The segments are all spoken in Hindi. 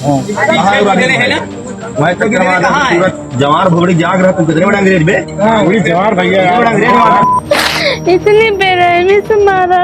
कहाँ है उड़ाने है ना? मैं तो सूरत जवार भोगड़ी जाग रहा, तुम कितने बड़ा अंग्रेज बे? वही जवार भैया कितने बड़ा अंग्रेज मारा? इतनी बेरहमी से मारा।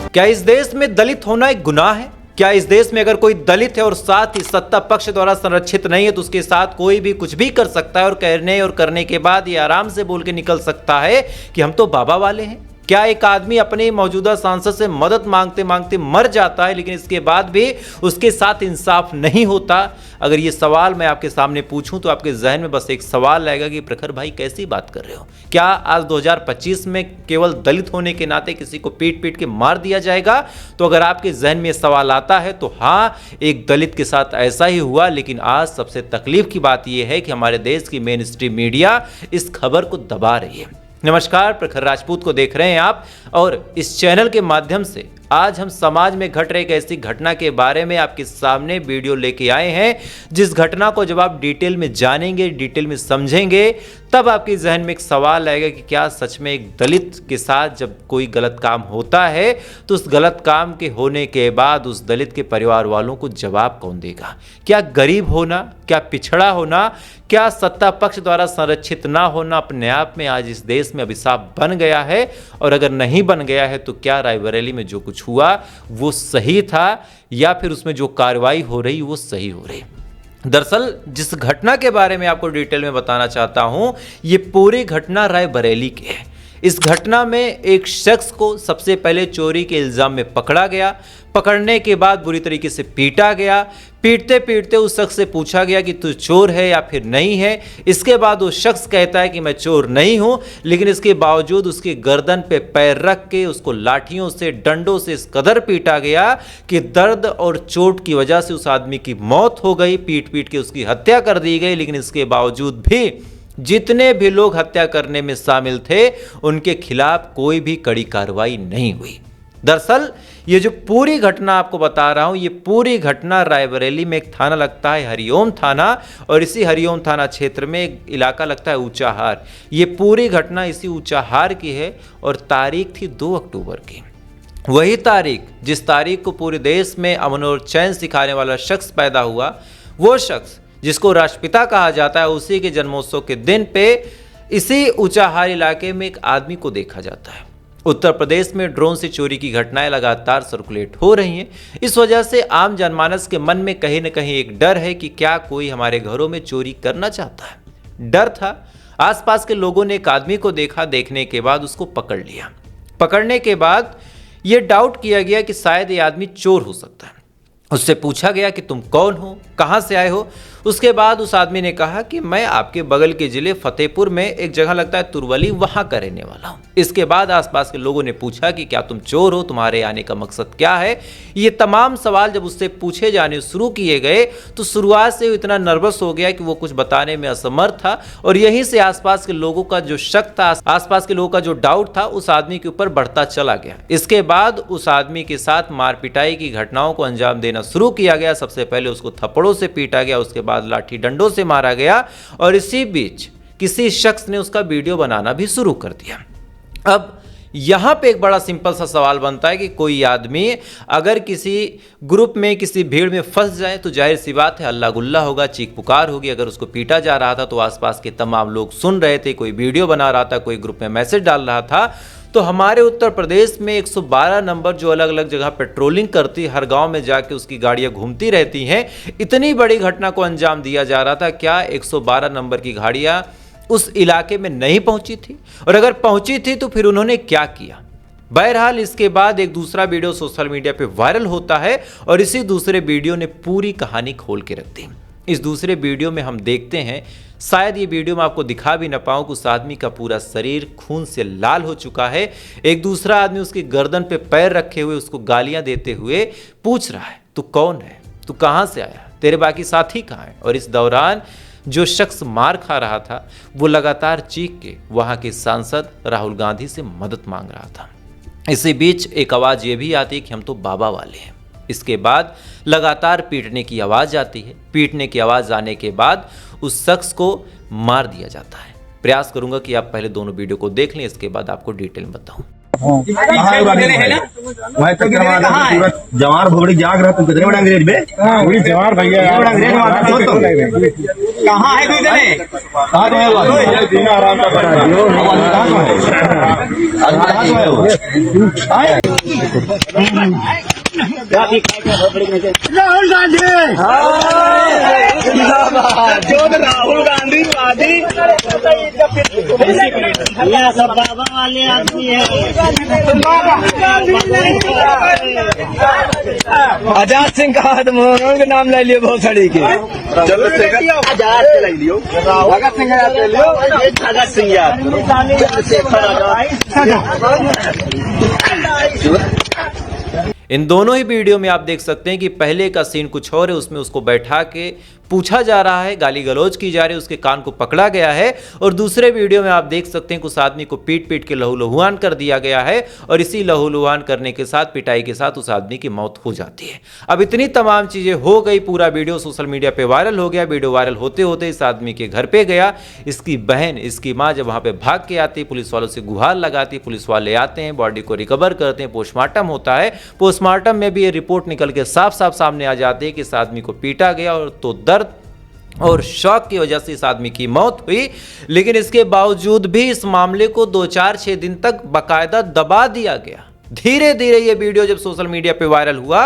क्या इस देश में दलित होना एक गुनाह है? क्या इस देश में अगर कोई दलित है और साथ ही सत्ता पक्ष द्वारा संरक्षित नहीं है तो उसके साथ कोई भी कुछ भी कर सकता है और कहने और करने के बाद ये आराम से बोल के निकल सकता है कि हम तो बाबा वाले हैं? क्या एक आदमी अपने मौजूदा सांसद से मदद मांगते मांगते मर जाता है लेकिन इसके बाद भी उसके साथ इंसाफ नहीं होता? अगर ये सवाल मैं आपके सामने पूछूं तो आपके जहन में बस एक सवाल आएगा कि प्रखर भाई कैसी बात कर रहे हो? क्या आज 2025 में केवल दलित होने के नाते किसी को पीट पीट के मार दिया जाएगा? तो अगर आपके जहन में सवाल आता है तो हाँ, एक दलित के साथ ऐसा ही हुआ। लेकिन आज सबसे तकलीफ की बात यह है कि हमारे देश की मेन स्ट्रीम मीडिया इस खबर को दबा रही है। नमस्कार, प्रखर राजपूत को देख रहे हैं आप और इस चैनल के माध्यम से आज हम समाज में घट रही एक ऐसी घटना के बारे में आपके सामने वीडियो लेके आए हैं, जिस घटना को जब आप डिटेल में जानेंगे, डिटेल में समझेंगे, तब आपके जहन में एक सवाल आएगा कि क्या सच में एक दलित के साथ जब कोई गलत काम होता है तो उस गलत काम के होने के बाद उस दलित के परिवार वालों को जवाब कौन देगा? क्या गरीब होना, क्या पिछड़ा होना, क्या सत्ता पक्ष द्वारा संरक्षित ना होना अपने आप में आज इस देश में अभिशाप बन गया है? और अगर नहीं बन गया है तो क्या रायबरेली में जो कुछ हुआ वो सही था या फिर उसमें जो कार्रवाई हो रही वो सही हो रही? दरअसल जिस घटना के बारे में आपको डिटेल में बताना चाहता हूं, ये पूरी घटना रायबरेली की है। इस घटना में एक शख्स को सबसे पहले चोरी के इल्जाम में पकड़ा गया। पकड़ने के बाद बुरी तरीके से पीटा गया। पीटते पीटते उस शख्स से पूछा गया कि तू चोर है या फिर नहीं है। इसके बाद वो शख्स कहता है कि मैं चोर नहीं हूं, लेकिन इसके बावजूद उसके गर्दन पे पैर रख के उसको लाठियों से, डंडों से इस कदर पीटा गया कि दर्द और चोट की वजह से उस आदमी की मौत हो गई। पीट पीट के उसकी हत्या कर दी गई। लेकिन इसके बावजूद भी जितने भी लोग हत्या करने में शामिल थे उनके खिलाफ कोई भी कड़ी कार्रवाई नहीं हुई। दरअसल ये जो पूरी घटना आपको बता रहा हूं, ये पूरी घटना रायबरेली में एक थाना लगता है हरिओम थाना, और इसी हरिओम थाना क्षेत्र में एक इलाका लगता है ऊंचाहार। ये पूरी घटना इसी ऊंचाहार की है और तारीख थी 2 अक्टूबर की। वही तारीख जिस तारीख को पूरे देश में अमन और चैन सिखाने वाला शख्स पैदा हुआ, वो शख्स जिसको राष्ट्रपिता कहा जाता है, उसी के जन्मोत्सव के दिन पे इसी ऊंचाहार इलाके में एक आदमी को देखा जाता है। उत्तर प्रदेश में ड्रोन से चोरी की घटनाएं लगातार सर्कुलेट हो रही हैं। इस वजह से आम जनमानस के मन में कहीं न कहीं एक डर है कि क्या कोई हमारे घरों में चोरी करना चाहता है। डर था। आसपास के लोगों ने एक आदमी को देखा। देखने के बाद उसको पकड़ लिया। पकड़ने के बाद यह डाउट किया गया कि शायद ये आदमी चोर हो सकता है। उससे पूछा गया कि तुम कौन हो, कहाँ से आए हो? उसके बाद उस आदमी ने कहा कि मैं आपके बगल के जिले फतेहपुर में एक जगह लगता है तुरवली, वहां का रहने वाला हूं। इसके बाद आसपास के लोगों ने पूछा कि क्या तुम चोर हो, तुम्हारे आने का मकसद क्या है? ये तमाम सवाल जब उससे पूछे जाने शुरू किए गए तो शुरुआत से इतना नर्वस हो गया कि वो कुछ बताने में असमर्थ था। और यहीं से आसपास के लोगों का जो शक था, आसपास के लोगों का जो डाउट था, उस आदमी के ऊपर बढ़ता चला गया। इसके बाद उस आदमी के साथ मार पिटाई की घटनाओं को अंजाम देना शुरू किया गया। सबसे पहले उसको थप्पड़ों से पीटा गया, उसके बाद लाठी डंडों से मारा गया और इसी बीच किसी शख्स ने उसका वीडियो बनाना भी शुरू कर दिया। अब यहां पे एक बड़ा सिंपल सा सवाल बनता है कि कोई आदमी अगर किसी ग्रुप में, किसी भीड़ में फंस जाए तो जाहिर सी बात है हल्ला गुल्ला होगा, चीख पुकार होगी। अगर उसको पीटा जा रहा था तो आसपास के तमाम लोग सुन रहे थे, कोई वीडियो बना रहा था, कोई ग्रुप में मैसेज डाल रहा था। तो हमारे उत्तर प्रदेश में 112 नंबर जो अलग अलग जगह पेट्रोलिंग करती, हर गांव में जाके उसकी गाड़ियां घूमती रहती हैं, इतनी बड़ी घटना को अंजाम दिया जा रहा था। क्या 112 नंबर की गाड़ियां उस इलाके में नहीं पहुंची थी? और अगर पहुंची थी तो फिर उन्होंने क्या किया? बहरहाल इसके बाद एक दूसरा वीडियो सोशल मीडिया पे वायरल होता है और इसी दूसरे वीडियो ने पूरी कहानी खोल के रख दी। इस दूसरे वीडियो में हम देखते हैं, शायद ये वीडियो में आपको दिखा भी ना पाऊं कि उस आदमी का पूरा शरीर खून से लाल हो चुका है। एक दूसरा आदमी उसकी गर्दन पे पैर रखे हुए उसको गालियां देते हुए पूछ रहा है, तू कौन है, तू कहां से आया, तेरे बाकी साथी कहां हैं? और इस दौरान जो शख्स मार खा रहा था वो लगातार चीख के वहां के सांसद राहुल गांधी से मदद मांग रहा था। इसी बीच एक आवाज ये भी आती है कि हम तो बाबा वाले हैं। इसके बाद लगातार पीटने की आवाज आती है। पीटने की आवाज आने के बाद उस शख्स को मार दिया जाता है। प्रयास करूंगा कि आप पहले दोनों वीडियो को देख लें, इसके बाद आपको डिटेल में बताऊं। कहाँ है गाड़ी है ना मैं चक्कर मारा पूरा जवार भोगड़ी जाग रहा तुम कितने बड़ा अंग्रेज बे पूरी जवार भैया अंग्रेज मारा तो कहाँ है कोई इधर कहाँ है वो जीना आराम का बड़ा कहाँ है राहुल गांधी राहुल गांधी वादी ये सब बाबा वाले आदमी है। आजाद सिंह का के नाम ले लियो बहुत साड़ी के आजाद से ले लियो, भगत सिंह ले लियो, भगत सिंह याद इन दोनों ही वीडियो में आप देख सकते हैं कि पहले का सीन कुछ और है, उसमें उसको बैठा के पूछा जा रहा है, गाली गलौज की जा रही है, उसके कान को पकड़ा गया है। और दूसरे वीडियो में आप देख सकते हैं कि उस आदमी को पीट पीट के लहूलुहान कर दिया गया है और इसी लहूलुहान करने के साथ, पिटाई के साथ उस आदमी की मौत हो जाती है। अब इतनी तमाम चीजें हो गई, पूरा वीडियो सोशल मीडिया पे वायरल हो गया। वीडियो वायरल होते होते इस आदमी के घर पे गया, इसकी बहन, इसकी माँ जब वहां पे भाग के आती, पुलिस वालों से गुहार लगाती, पुलिस वाले आते हैं, बॉडी को रिकवर करते हैं, पोस्टमार्टम होता है। पोस्टमार्टम में भी ये रिपोर्ट निकल के साफ साफ सामने आ जाती है कि इस आदमी को पीटा गया और तो दर्द और शॉक की वजह से इस आदमी की मौत हुई। लेकिन इसके बावजूद भी इस मामले को 2-4-6 दिन तक बाकायदा दबा दिया गया। धीरे धीरे ये वीडियो जब सोशल मीडिया पे वायरल हुआ,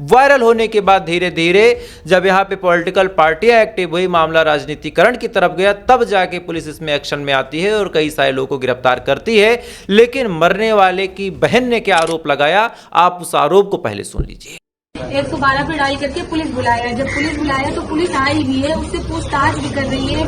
वायरल होने के बाद धीरे धीरे जब यहाँ पे पॉलिटिकल पार्टियां एक्टिव हुई, मामला राजनीतिकरण की तरफ गया, तब जाके पुलिस इसमें एक्शन में आती है और कई सारे लोगों को गिरफ्तार करती है। लेकिन मरने वाले की बहन ने क्या आरोप लगाया, आप उस आरोप को पहले सुन लीजिए। 112 पे डायल करके पुलिस बुलाया। जब पुलिस बुलाया तो पुलिस आई भी है, उससे पूछताछ भी कर रही है,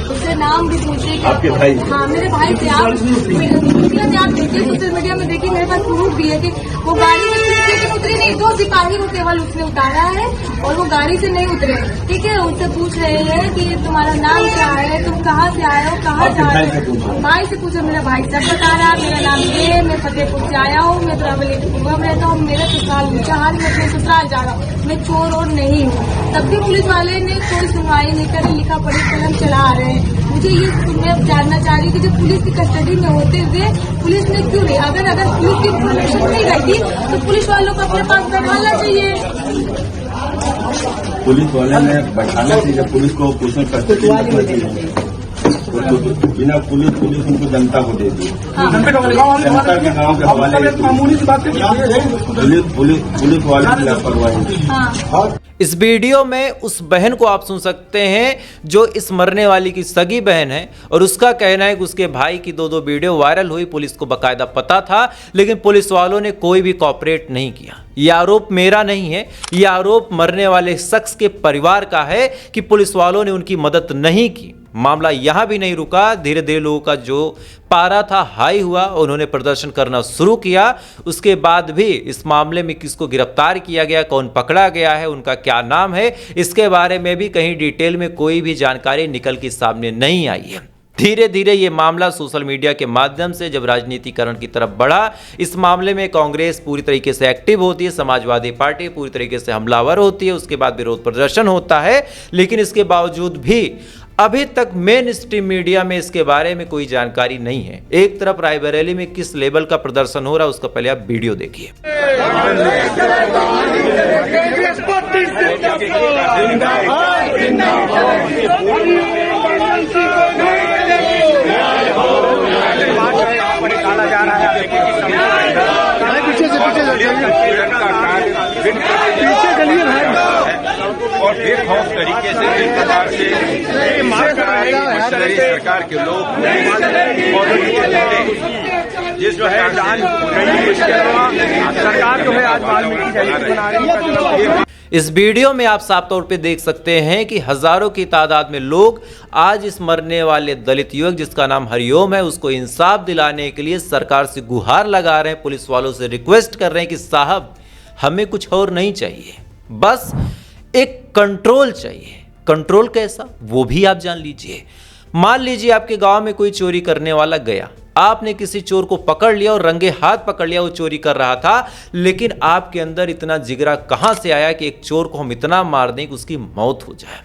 उससे नाम भी पूछे। आपके भाई? हाँ, मेरे भाई थे। आप मीडिया में आप देखिए, सोशल मीडिया में देखिए, मेरे पास प्रूफ भी है कि वो गाड़ी में लेकिन उतरी नहीं। 2 सिपाही को केवल उसने उतारा है और वो गाड़ी से नहीं उतरे। ठीक है, उससे पूछ रहे हैं कि तुम्हारा नाम क्या है, तुम कहाँ से आए हो, कहाँ जा रहे हो। भाई से पूछो, मेरा भाई सब बता रहा, मेरा नाम ये, मैं फतेहपुर से आया हूँ, मैं ट्रैवल में रहता हूँ, मेरा ससुराल ऊंचा हाल, मैं अपने ससुराल जा रहा हूँ, मैं चोर और नहीं हूँ। तब भी पुलिस वाले ने कोई सुनवाई नहीं करी, लिखा पढ़ी कलम चला आ रहे हैं। मुझे ये मैं जानना चाह रही थी कि जब पुलिस की कस्टडी में होते हुए पुलिस ने क्यों नहीं, अगर पुलिस की इन्फॉर्मेशन नहीं रहती तो पुलिस वालों को अपने पास बैठाना चाहिए। पुलिस वाले ने बैठाना चाहिए, पुलिस को पूछने कस्टडी बिना पुलिस उनको जनता को दे दी, जनता के गाँव के हवाले पुलिस वाले की लापरवाही। इस वीडियो में उस बहन को आप सुन सकते हैं जो इस मरने वाली की सगी बहन है और उसका कहना है कि उसके भाई की 2 वीडियो वायरल हुई, पुलिस को बाकायदा पता था, लेकिन पुलिस वालों ने कोई भी कॉपरेट नहीं किया। यह आरोप मेरा नहीं है, यह आरोप मरने वाले शख्स के परिवार का है कि पुलिस वालों ने उनकी मदद नहीं की। मामला यहां भी नहीं रुका, धीरे धीरे लोगों का जो पारा था हाई हुआ, उन्होंने प्रदर्शन करना शुरू किया। उसके बाद भी इस मामले में किसको गिरफ्तार किया गया, कौन पकड़ा गया है, उनका क्या नाम है, इसके बारे में भी कहीं डिटेल में कोई भी जानकारी निकल के सामने नहीं आई है। धीरे धीरे ये मामला सोशल मीडिया के माध्यम से जब राजनीतिकरण की तरफ बढ़ा, इस मामले में कांग्रेस पूरी तरीके से एक्टिव होती है, समाजवादी पार्टी पूरी तरीके से हमलावर होती है, उसके बाद विरोध प्रदर्शन होता है। लेकिन इसके बावजूद भी अभी तक मेन स्ट्रीम मीडिया में इसके बारे में कोई जानकारी नहीं है। एक तरफ रायबरेली में किस लेवल का प्रदर्शन हो रहा है, उसका पहले आप वीडियो देखिए। और बेखौफ तरीके से जिस प्रकार से सरकार के लोग जिस जो है सरकार जो है आज वाल्मीकि जयंती मना रही है। इस वीडियो में आप साफ तौर पे देख सकते हैं कि हजारों की तादाद में लोग आज इस मरने वाले दलित युवक जिसका नाम हरिओम है उसको इंसाफ दिलाने के लिए सरकार से गुहार लगा रहे हैं, पुलिस वालों से रिक्वेस्ट कर रहे हैं कि साहब हमें कुछ और नहीं चाहिए, बस एक कंट्रोल चाहिए। कंट्रोल कैसा, वो भी आप जान लीजिए। मान लीजिए आपके गांव में कोई चोरी करने वाला गया, आपने किसी चोर को पकड़ लिया और रंगे हाथ पकड़ लिया, वो चोरी कर रहा था, लेकिन आपके अंदर इतना जिगरा कहां से आया कि एक चोर को हम इतना मार दें कि उसकी मौत हो जाए।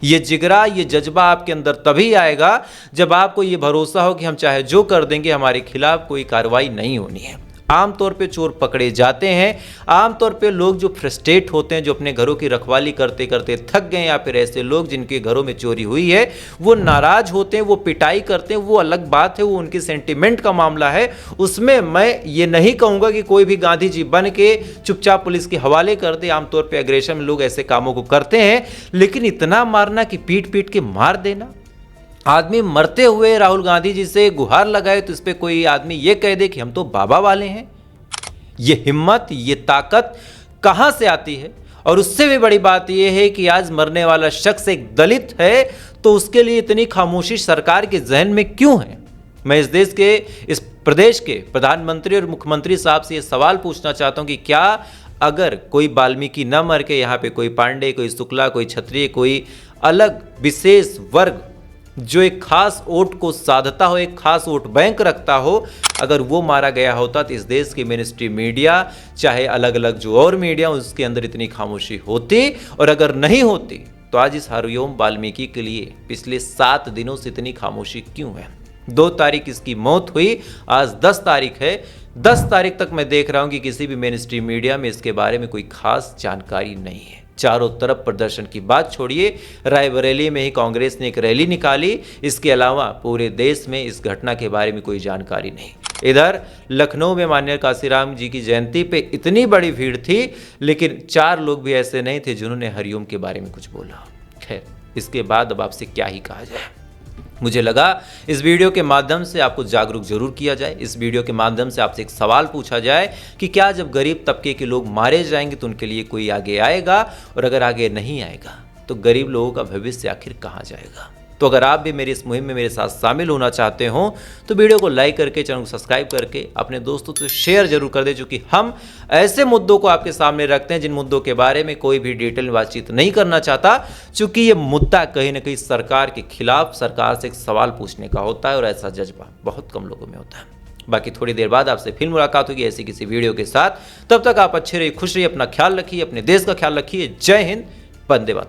ये जिगरा, ये जज्बा आपके अंदर तभी आएगा जब आपको ये भरोसा हो कि हम चाहे जो कर देंगे, हमारे खिलाफ कोई कार्रवाई नहीं होनी है। आमतौर पे चोर पकड़े जाते हैं, आमतौर पे लोग जो फ्रस्ट्रेट होते हैं, जो अपने घरों की रखवाली करते करते थक गए, या फिर ऐसे लोग जिनके घरों में चोरी हुई है वो नाराज होते हैं, वो पिटाई करते हैं, वो अलग बात है, वो उनकी सेंटिमेंट का मामला है। उसमें मैं ये नहीं कहूँगा कि कोई भी गांधी जी बन के चुपचाप पुलिस के हवाले कर दे। आमतौर पर अग्रेशन में लोग ऐसे कामों को करते हैं, लेकिन इतना मारना कि पीट पीट के मार देना, आदमी मरते हुए राहुल गांधी जी से गुहार लगाए तो इस पे कोई आदमी ये कह दे कि हम तो बाबा वाले हैं। ये हिम्मत, ये ताकत कहां से आती है? और उससे भी बड़ी बात यह है कि आज मरने वाला शख्स एक दलित है, तो उसके लिए इतनी खामोशी सरकार के जहन में क्यों है? मैं इस देश के, इस प्रदेश के प्रधानमंत्री और मुख्यमंत्री साहब से ये सवाल पूछना चाहता हूं कि क्या अगर कोई वाल्मीकि न मर के यहाँ पे कोई पांडे, कोई शुक्ला, कोई क्षत्रिय, कोई अलग विशेष वर्ग जो एक खास वोट को साधता हो, एक खास वोट बैंक रखता हो, अगर वो मारा गया होता तो इस देश की मिनिस्ट्री मीडिया, चाहे अलग अलग जो और मीडिया, उसके अंदर इतनी खामोशी होती? और अगर नहीं होती तो आज इस हरिओम वाल्मीकि के लिए पिछले 7 दिनों से इतनी खामोशी क्यों है? 2 तारीख इसकी मौत हुई, आज 10 तारीख है। 10 तारीख तक मैं देख रहा हूं कि किसी भी मिनिस्ट्री मीडिया में इसके बारे में कोई खास जानकारी नहीं है। चारों तरफ प्रदर्शन की बात छोड़िए, रायबरेली में ही कांग्रेस ने एक रैली निकाली, इसके अलावा पूरे देश में इस घटना के बारे में कोई जानकारी नहीं। इधर लखनऊ में माननीय काशीराम जी की जयंती पे इतनी बड़ी भीड़ थी, लेकिन 4 लोग भी ऐसे नहीं थे जिन्होंने हरिओम के बारे में कुछ बोला। खैर, इसके बाद अब आपसे क्या ही कहा जाए। मुझे लगा इस वीडियो के माध्यम से आपको जागरूक जरूर किया जाए। इस वीडियो के माध्यम से आपसे एक सवाल पूछा जाए कि क्या जब गरीब तबके के लोग मारे जाएंगे तो उनके लिए कोई आगे आएगा, और अगर आगे नहीं आएगा तो गरीब लोगों का भविष्य आखिर कहाँ जाएगा? तो अगर आप भी मेरी इस मुहिम में मेरे साथ शामिल होना चाहते हो तो वीडियो को लाइक करके, चैनल को सब्सक्राइब करके अपने दोस्तों से शेयर जरूर कर दें, क्योंकि हम ऐसे मुद्दों को आपके सामने रखते हैं जिन मुद्दों के बारे में कोई भी डिटेल में बातचीत नहीं करना चाहता, क्योंकि ये मुद्दा कहीं ना कहीं सरकार के खिलाफ, सरकार से एक सवाल पूछने का होता है, और ऐसा जज्बा बहुत कम लोगों में होता है। बाकी थोड़ी देर बाद आपसे फिर मुलाकात होगी ऐसी किसी वीडियो के साथ। तब तक आप अच्छे रहिए, खुश रहिए, अपना ख्याल रखिए, अपने देश का ख्याल रखिए। जय हिंद, वंदे मातरम।